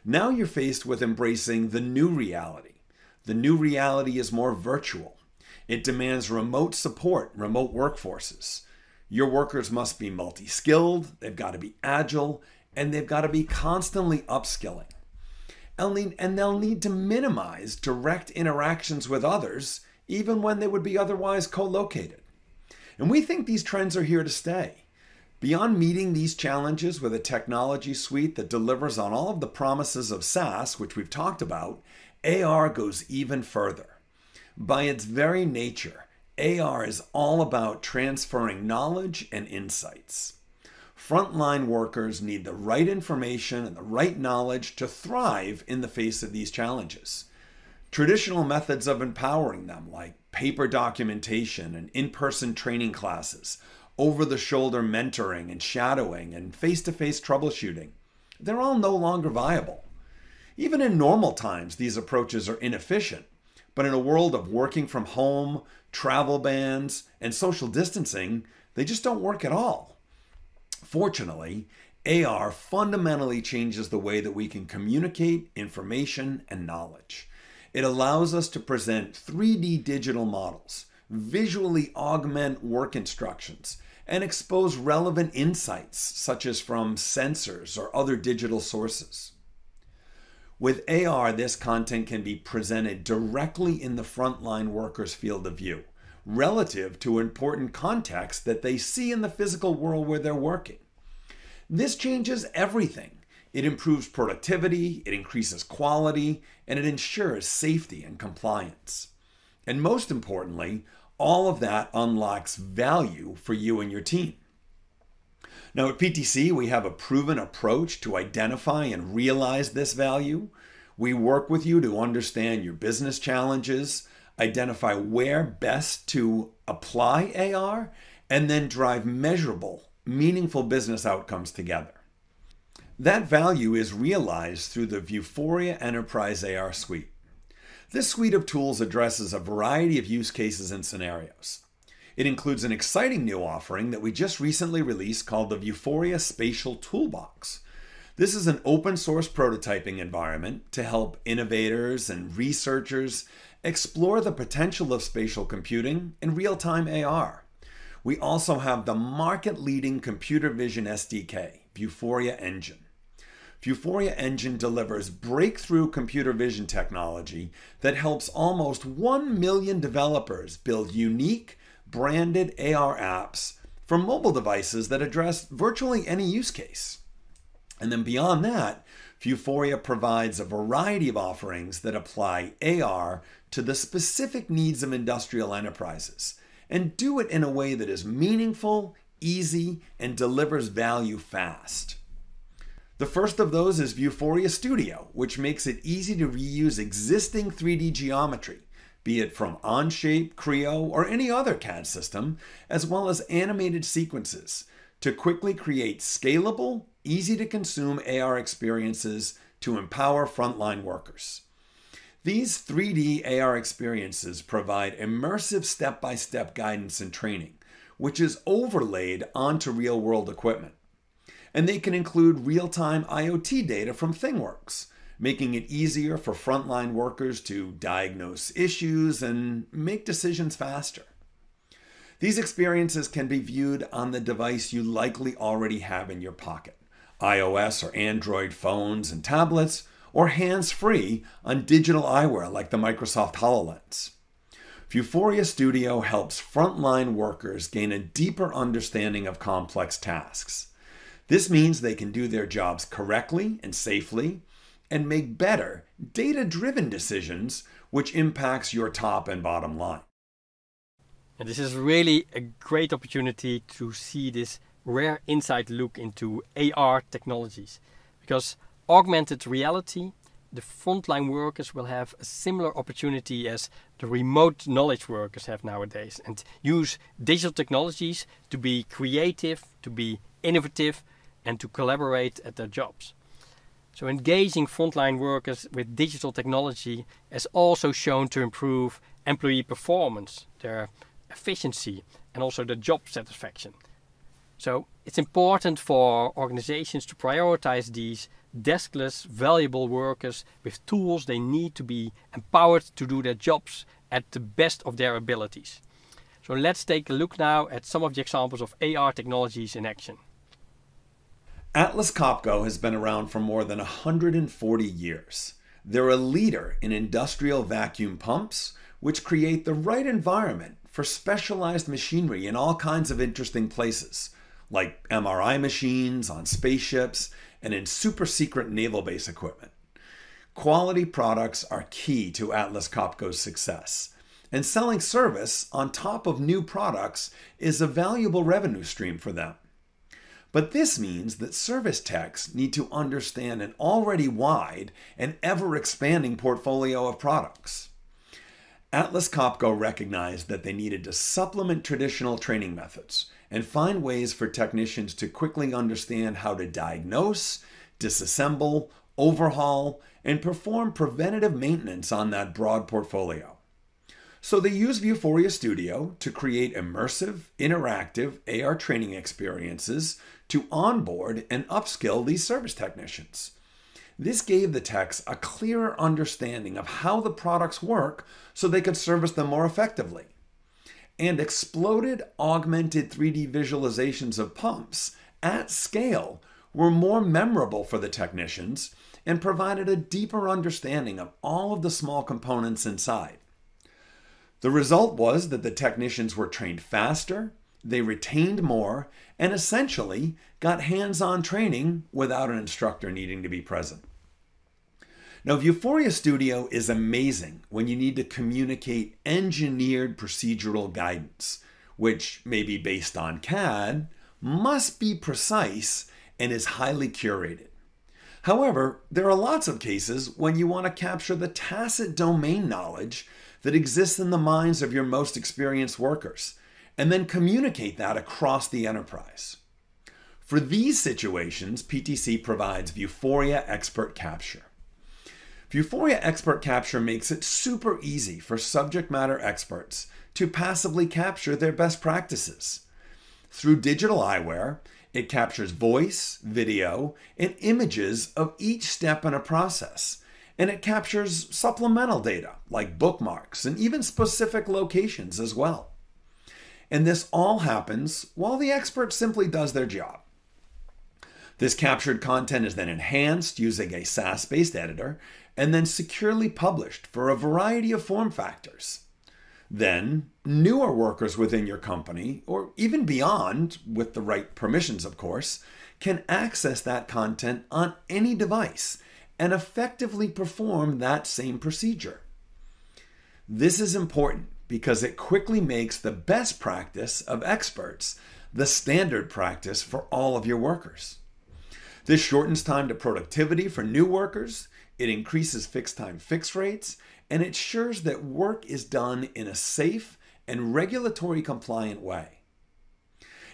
Speaker 4: Now you're faced with embracing the new reality. The new reality is more virtual. It demands remote support, remote workforces. Your workers must be multi-skilled, they've got to be agile, and they've got to be constantly upskilling. And they'll need to minimize direct interactions with others, even when they would be otherwise co-located. And we think these trends are here to stay. Beyond meeting these challenges with a technology suite that delivers on all of the promises of SaaS, which we've talked about, AR goes even further. By its very nature, AR is all about transferring knowledge and insights. Frontline workers need the right information and the right knowledge to thrive in the face of these challenges. Traditional methods of empowering them, like paper documentation and in-person training classes, over-the-shoulder mentoring and shadowing, and face-to-face troubleshooting, they're all no longer viable. Even in normal times, these approaches are inefficient, but in a world of working from home, travel bans, and social distancing, they just don't work at all. Fortunately, AR fundamentally changes the way that we can communicate information and knowledge. It allows us to present 3D digital models, visually augment work instructions, and expose relevant insights, such as from sensors or other digital sources. With AR, this content can be presented directly in the frontline worker's field of view, relative to important context that they see in the physical world where they're working. This changes everything. It improves productivity, it increases quality, and it ensures safety and compliance. And most importantly, all of that unlocks value for you and your team. Now at PTC, we have a proven approach to identify and realize this value. We work with you to understand your business challenges, identify where best to apply AR, and then drive measurable, meaningful business outcomes together. That value is realized through the VUFORIA Enterprise AR Suite. This suite of tools addresses a variety of use cases and scenarios. It includes an exciting new offering that we just recently released called the VUFORIA Spatial TOOLBOX. This is an open source prototyping environment to help innovators and researchers explore the potential of spatial computing in real-time AR. We also have the market-leading computer vision SDK, VUFORIA Engine. VUFORIA Engine delivers breakthrough computer vision technology that helps almost 1 million developers build unique, branded AR apps for mobile devices that address virtually any use case. And then beyond that, VUFORIA provides a variety of offerings that apply AR to the specific needs of industrial enterprises and do it in a way that is meaningful, easy, and delivers value fast. The first of those is VUFORIA Studio, which makes it easy to reuse existing 3D geometry, be it from Onshape, Creo, or any other CAD system, as well as animated sequences, to quickly create scalable, easy-to-consume AR experiences to empower frontline workers. These 3D AR experiences provide immersive step-by-step guidance and training, which is overlaid onto real-world equipment. And they can include real-time IoT data from ThingWorx, making it easier for frontline workers to diagnose issues and make decisions faster. These experiences can be viewed on the device you likely already have in your pocket, iOS or Android phones and tablets, or hands-free on digital eyewear like the Microsoft HoloLens. VUFORIA Studio helps frontline workers gain a deeper understanding of complex tasks. This means they can do their jobs correctly and safely, and make better, data-driven decisions, which impacts your top and bottom line.
Speaker 1: And this is really a great opportunity to see this rare inside look into AR technologies, because augmented reality, the frontline workers will have a similar opportunity as the remote knowledge workers have nowadays, and use digital technologies to be creative, to be innovative, and to collaborate at their jobs. So engaging frontline workers with digital technology has also shown to improve employee performance, their efficiency, and also their job satisfaction. So it's important for organizations to prioritize these deskless, valuable workers with tools they need to be empowered to do their jobs at the best of their abilities. So let's take a look now at some of the examples of AR technologies in action.
Speaker 4: Atlas Copco has been around for more than 140 years. They're a leader in industrial vacuum pumps, which create the right environment for specialized machinery in all kinds of interesting places, like MRI machines on spaceships and in super secret naval base equipment. Quality products are key to Atlas Copco's success, and selling service on top of new products is a valuable revenue stream for them. But this means that service techs need to understand an already wide and ever-expanding portfolio of products. Atlas Copco recognized that they needed to supplement traditional training methods and find ways for technicians to quickly understand how to diagnose, disassemble, overhaul, and perform preventative maintenance on that broad portfolio. So they use VUFORIA Studio to create immersive, interactive AR training experiences to onboard and upskill these service technicians. This gave the techs a clearer understanding of how the products work so they could service them more effectively. And exploded augmented 3D visualizations of pumps at scale were more memorable for the technicians and provided a deeper understanding of all of the small components inside. The result was that the technicians were trained faster, they retained more, and essentially got hands-on training without an instructor needing to be present. Now, VUFORIA Studio is amazing when you need to communicate engineered procedural guidance, which may be based on CAD, must be precise, and is highly curated. However, there are lots of cases when you want to capture the tacit domain knowledge that exists in the minds of your most experienced workers, and then communicate that across the enterprise. For these situations, PTC provides VUFORIA Expert Capture. VUFORIA Expert Capture makes it super easy for subject matter experts to passively capture their best practices. Through digital eyewear, it captures voice, video, and images of each step in a process, and it captures supplemental data like bookmarks and even specific locations as well. And this all happens while the expert simply does their job. This captured content is then enhanced using a SaaS-based editor and then securely published for a variety of form factors. Then, newer workers within your company, or even beyond, with the right permissions of course, can access that content on any device and effectively perform that same procedure. This is important because it quickly makes the best practice of experts the standard practice for all of your workers. This shortens time to productivity for new workers, it increases fixed time fix rates, and it ensures that work is done in a safe and regulatory compliant way.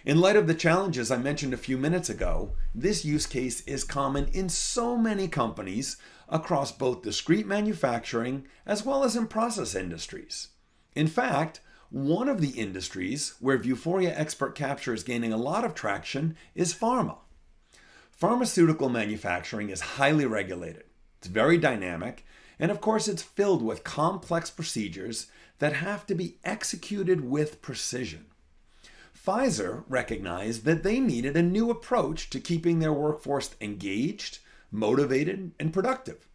Speaker 4: In light of the challenges I mentioned a few minutes ago, this use case is common in so many companies across both discrete manufacturing as well as in process industries. In fact, one of the industries where VUFORIA Expert Capture is gaining a lot of traction is pharma. Pharmaceutical manufacturing is highly regulated. It's very dynamic, and of course it's filled with complex procedures that have to be executed with precision. Pfizer recognized that they needed a new approach to keeping their workforce engaged, motivated, and productive.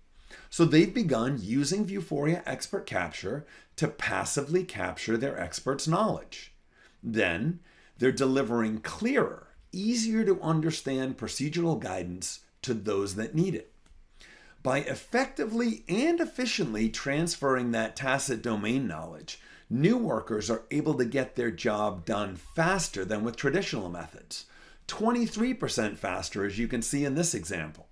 Speaker 4: So they've begun using VUFORIA Expert Capture to passively capture their experts' knowledge. Then they're delivering clearer, easier to understand procedural guidance to those that need it. By effectively and efficiently transferring that tacit domain knowledge, new workers are able to get their job done faster than with traditional methods. 23% faster, as you can see in this example.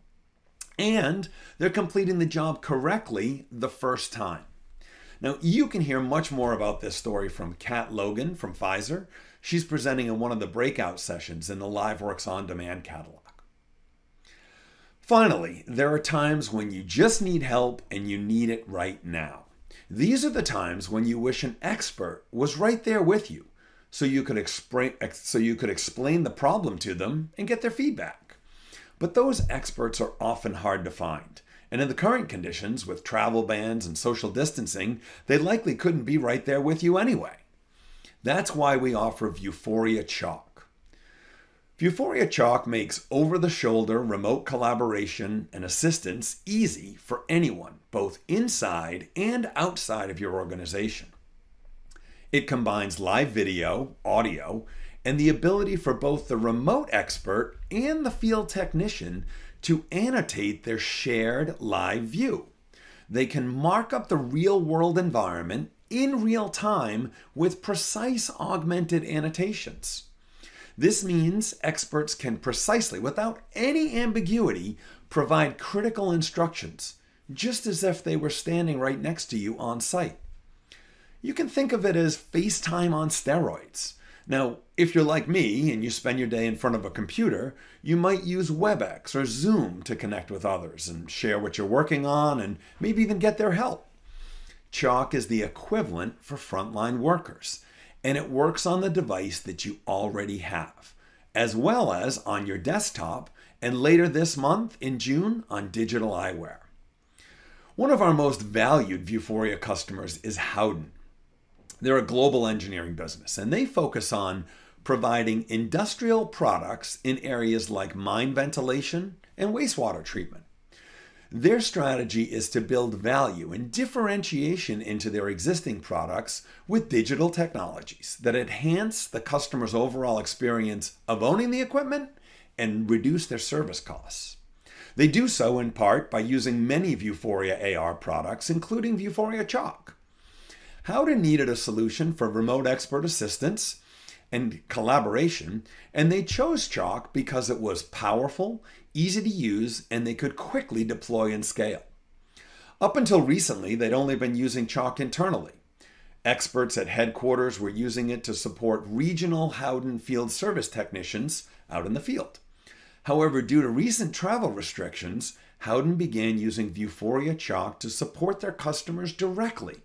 Speaker 4: And they're completing the job correctly the first time. Now, you can hear much more about this story from Kat Logan from Pfizer. She's presenting in one of the breakout sessions in the LiveWorx On Demand catalog. Finally, there are times when you just need help and you need it right now. These are the times when you wish an expert was right there with you, so you could explain the problem to them and get their feedback. But those experts are often hard to find. And in the current conditions, with travel bans and social distancing, they likely couldn't be right there with you anyway. That's why we offer VUFORIA Chalk. VUFORIA Chalk makes over-the-shoulder remote collaboration and assistance easy for anyone, both inside and outside of your organization. It combines live video, audio, and the ability for both the remote expert and the field technician to annotate their shared live view. They can mark up the real-world environment in real time with precise augmented annotations. This means experts can precisely, without any ambiguity, provide critical instructions, just as if they were standing right next to you on site. You can think of it as FaceTime on steroids. Now, if you're like me and you spend your day in front of a computer, you might use WebEx or Zoom to connect with others and share what you're working on and maybe even get their help. Chalk is the equivalent for frontline workers, and it works on the device that you already have, as well as on your desktop and later this month in June on digital eyewear. One of our most valued VUFORIA customers is Howden. They're a global engineering business, and they focus on providing industrial products in areas like mine ventilation and wastewater treatment. Their strategy is to build value and differentiation into their existing products with digital technologies that enhance the customer's overall experience of owning the equipment and reduce their service costs. They do so in part by using many VUFORIA AR products, including VUFORIA Chalk. Howden needed a solution for remote expert assistance and collaboration, and they chose Chalk because it was powerful, easy to use, and they could quickly deploy and scale. Up until recently, they'd only been using Chalk internally. Experts at headquarters were using it to support regional Howden field service technicians out in the field. However, due to recent travel restrictions, Howden began using VUFORIA Chalk to support their customers directly.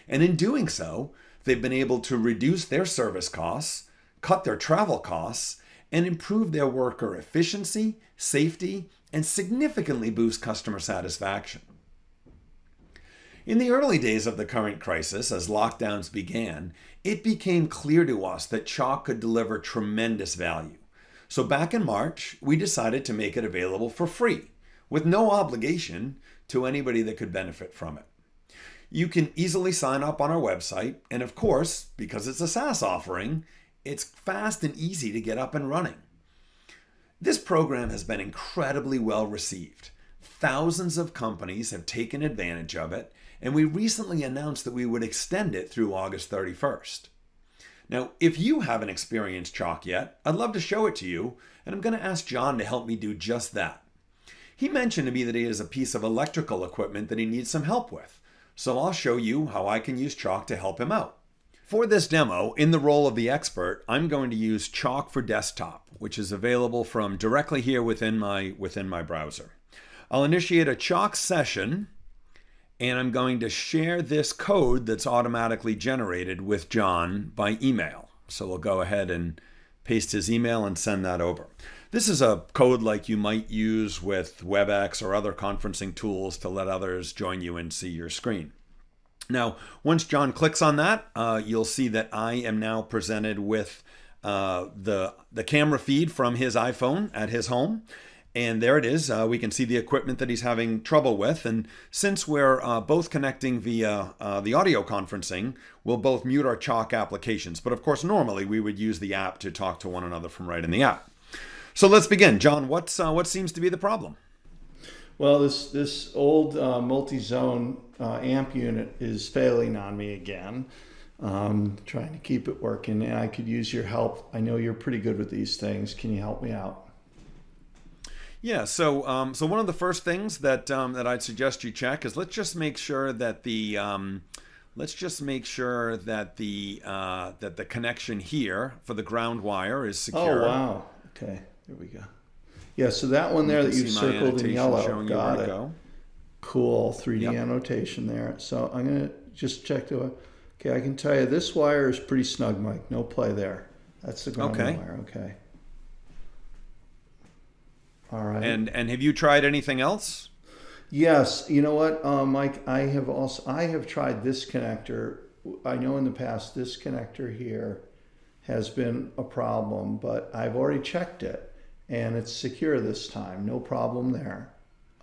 Speaker 4: And in doing so, they've been able to reduce their service costs, cut their travel costs, and improve their worker efficiency, safety, and significantly boost customer satisfaction. In the early days of the current crisis, as lockdowns began, it became clear to us that Chalk could deliver tremendous value. So back in March, we decided to make it available for free, with no obligation to anybody that could benefit from it. You can easily sign up on our website, and of course, because it's a SaaS offering, it's fast and easy to get up and running. This program has been incredibly well received. Thousands of companies have taken advantage of it, and we recently announced that we would extend it through August 31st. Now, if you haven't experienced Chalk yet, I'd love to show it to you, and I'm going to ask John to help me do just that. He mentioned to me that he has a piece of electrical equipment that he needs some help with. So I'll show you how I can use Chalk to help him out. For this demo, in the role of the expert, I'm going to use Chalk for Desktop, which is available from directly here within my browser. I'll initiate a Chalk session, and I'm going to share this code that's automatically generated with John by email. So we'll go ahead and paste his email and send that over. This is a code like you might use with WebEx or other conferencing tools to let others join you and see your screen. Now, once John clicks on that, you'll see that I am now presented with the camera feed from his iPhone at his home. And there it is. We can see the equipment that he's having trouble with. And since we're both connecting via the audio conferencing, we'll both mute our Chalk applications. But of course, normally we would use the app to talk to one another from right in the app. So let's begin. John, what seems to be the problem?
Speaker 3: Well, this old multi-zone amp unit is failing on me again. Trying to keep it working, and I could use your help. I know you're pretty good with these things. Can you help me out?
Speaker 4: Yeah. So one of the first things that I'd suggest you check is let's just make sure that the that the connection here for the ground wire is secure.
Speaker 3: Oh wow. Okay. There we go. Yeah. So that one there that you've circled in yellow. Got it. Cool. 3D annotation there. So I'm gonna just check the. Okay, I can tell you this wire is pretty snug, Mike. No play there. That's the ground wire. Okay. All right.
Speaker 4: And have you tried anything else?
Speaker 3: Yes. You know what, Mike? I have tried this connector. I know in the past this connector here has been a problem, but I've already checked it, and it's secure this time. No problem there.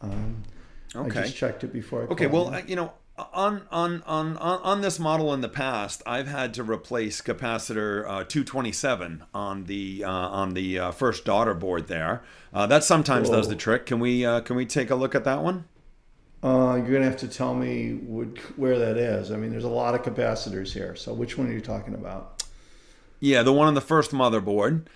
Speaker 3: I just checked it before.
Speaker 4: Okay. Well, you know. On this model in the past, I've had to replace capacitor 227 on the first daughter board there. That sometimes does the trick. Can we take a look at that one?
Speaker 3: You're gonna have to tell me where that is. I mean, there's a lot of capacitors here. So which one are you talking about?
Speaker 4: Yeah, the one on the first motherboard.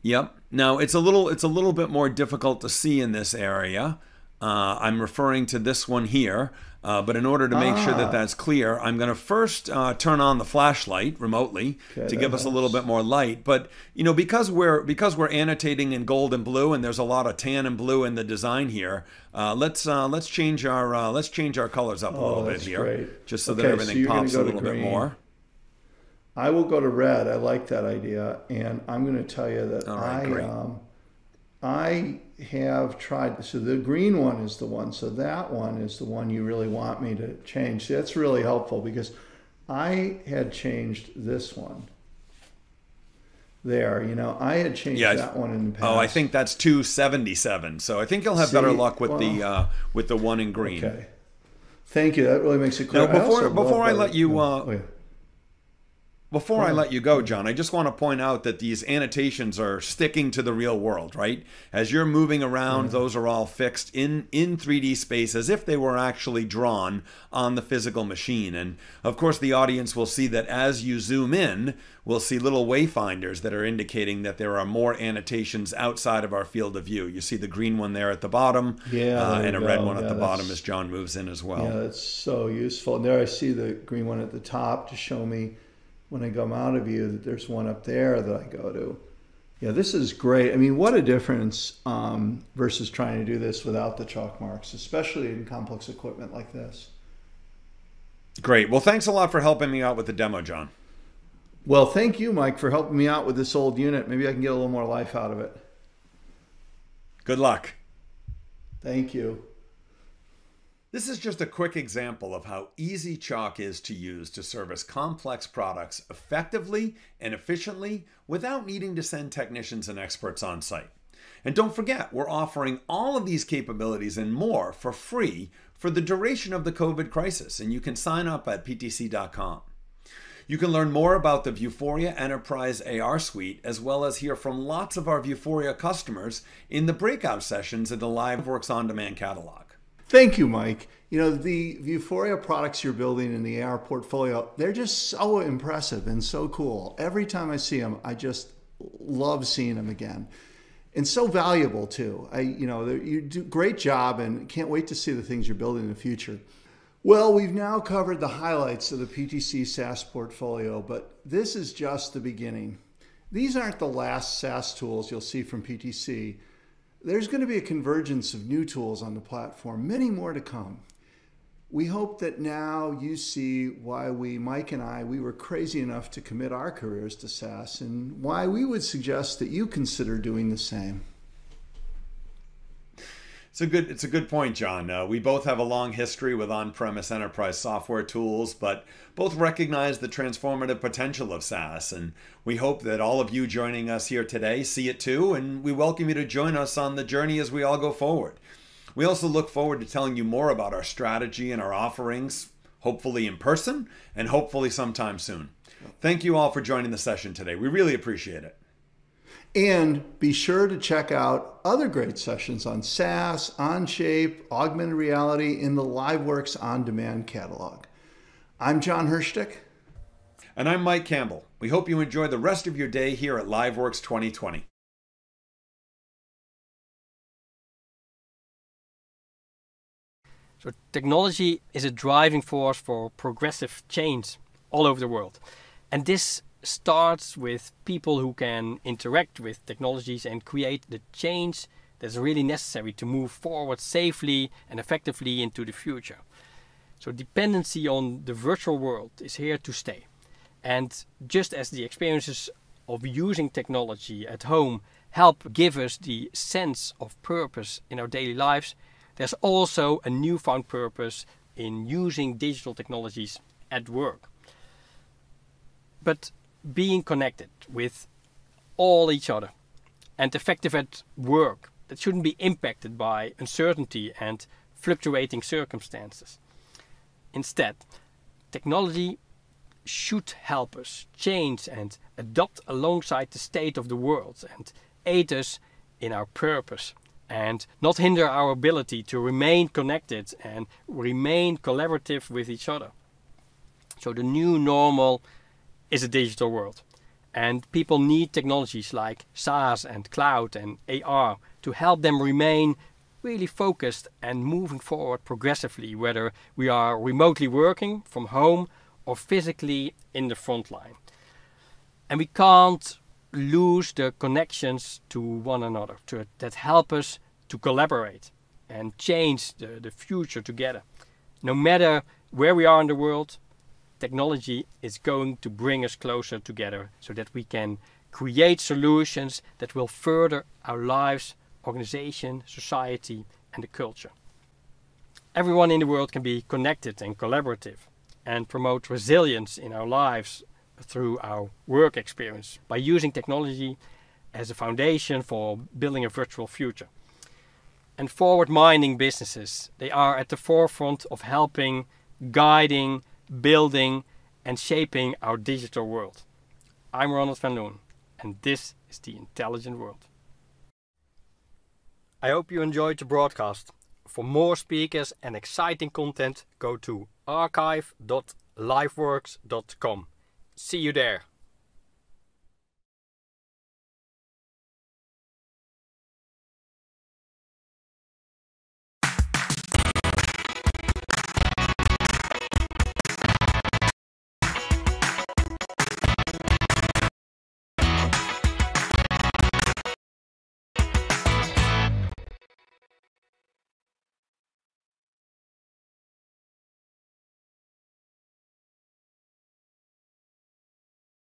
Speaker 4: Yep. Now it's a little bit more difficult to see in this area. I'm referring to this one here, but in order to make sure that that's clear, I'm going to first turn on the flashlight remotely to give us a little bit more light. But you know, because we're annotating in gold and blue, and there's a lot of tan and blue in the design here, let's change our colors up a little bit here, great. Just so that everything pops a little bit more.
Speaker 3: I will go to red. I like that idea, and I'm going to tell you that I have tried. So the green one is the one. So that one is the one you really want me to change. That's really helpful because I had changed this one. There, you know, I had changed that one in the past.
Speaker 4: Oh, I think that's 277. So I think you'll have better luck with the one in green.
Speaker 3: Okay. Thank you. That really makes it clear.
Speaker 4: Now, before I let you. Before I let you go, John, I just want to point out that these annotations are sticking to the real world, right? As you're moving around, those are all fixed in 3D space as if they were actually drawn on the physical machine. And of course, the audience will see that as you zoom in, we'll see little wayfinders that are indicating that there are more annotations outside of our field of view. You see the green one there at the bottom, and a red one at the bottom as John moves in as well.
Speaker 3: Yeah, that's so useful. And there I see the green one at the top to show me when I come out of view that there's one up there that I go to. Yeah, this is great. I mean, what a difference versus trying to do this without the chalk marks, especially in complex equipment like this.
Speaker 4: Great. Well, thanks a lot for helping me out with the demo, John.
Speaker 3: Well, thank you, Mike, for helping me out with this old unit. Maybe I can get a little more life out of it.
Speaker 4: Good luck.
Speaker 3: Thank you.
Speaker 4: This is just a quick example of how easy chalk is to use to service complex products effectively and efficiently without needing to send technicians and experts on site. And don't forget, we're offering all of these capabilities and more for free for the duration of the COVID crisis, and you can sign up at ptc.com. You can learn more about the VUFORIA Enterprise AR Suite, as well as hear from lots of our VUFORIA customers in the breakout sessions in the LiveWorx On Demand catalog.
Speaker 3: Thank you, Mike. You know, the VUFORIA products you're building in the AR portfolio, they're just so impressive and so cool. Every time I see them, I just love seeing them again. And so valuable, too. You do a great job and can't wait to see the things you're building in the future. Well, we've now covered the highlights of the PTC SaaS portfolio, but this is just the beginning. These aren't the last SaaS tools you'll see from PTC. There's going to be a convergence of new tools on the platform, many more to come. We hope that now you see why Mike and I, we were crazy enough to commit our careers to SaaS and why we would suggest that you consider doing the same.
Speaker 4: It's a good point, John. We both have a long history with on-premise enterprise software tools, but both recognize the transformative potential of SaaS. And we hope that all of you joining us here today see it too, and we welcome you to join us on the journey as we all go forward. We also look forward to telling you more about our strategy and our offerings, hopefully in person and hopefully sometime soon. Thank you all for joining the session today. We really appreciate it.
Speaker 3: And be sure to check out other great sessions on SaaS, Onshape, augmented reality in the LiveWorx on-demand catalog. I'm John Hirschtick.
Speaker 4: And I'm Mike Campbell. We hope you enjoy the rest of your day here at LiveWorx 2020.
Speaker 1: So technology is a driving force for progressive change all over the world. And this starts with people who can interact with technologies and create the change that's really necessary to move forward safely and effectively into the future. So dependency on the virtual world is here to stay. And just as the experiences of using technology at home help give us the sense of purpose in our daily lives, there's also a newfound purpose in using digital technologies at work. But being connected with all each other and effective at work, that shouldn't be impacted by uncertainty and fluctuating circumstances. Instead, technology should help us change and adapt alongside the state of the world and aid us in our purpose and not hinder our ability to remain connected and remain collaborative with each other. So the new normal is a digital world, and people need technologies like SaaS and cloud and AR to help them remain really focused and moving forward progressively, whether we are remotely working from home or physically in the front line. And we can't lose the connections to one another that help us to collaborate and change the future together. No matter where we are in the world, technology is going to bring us closer together so that we can create solutions that will further our lives, organization, society, and the culture. Everyone in the world can be connected and collaborative and promote resilience in our lives through our work experience by using technology as a foundation for building a virtual future. And forward-minded businesses, they are at the forefront of helping, guiding, building and shaping our digital world. I'm Ronald van Loon, and this is the Intelligent World. I hope you enjoyed the broadcast. For more speakers and exciting content, go to archive.liveworx.com. See you there.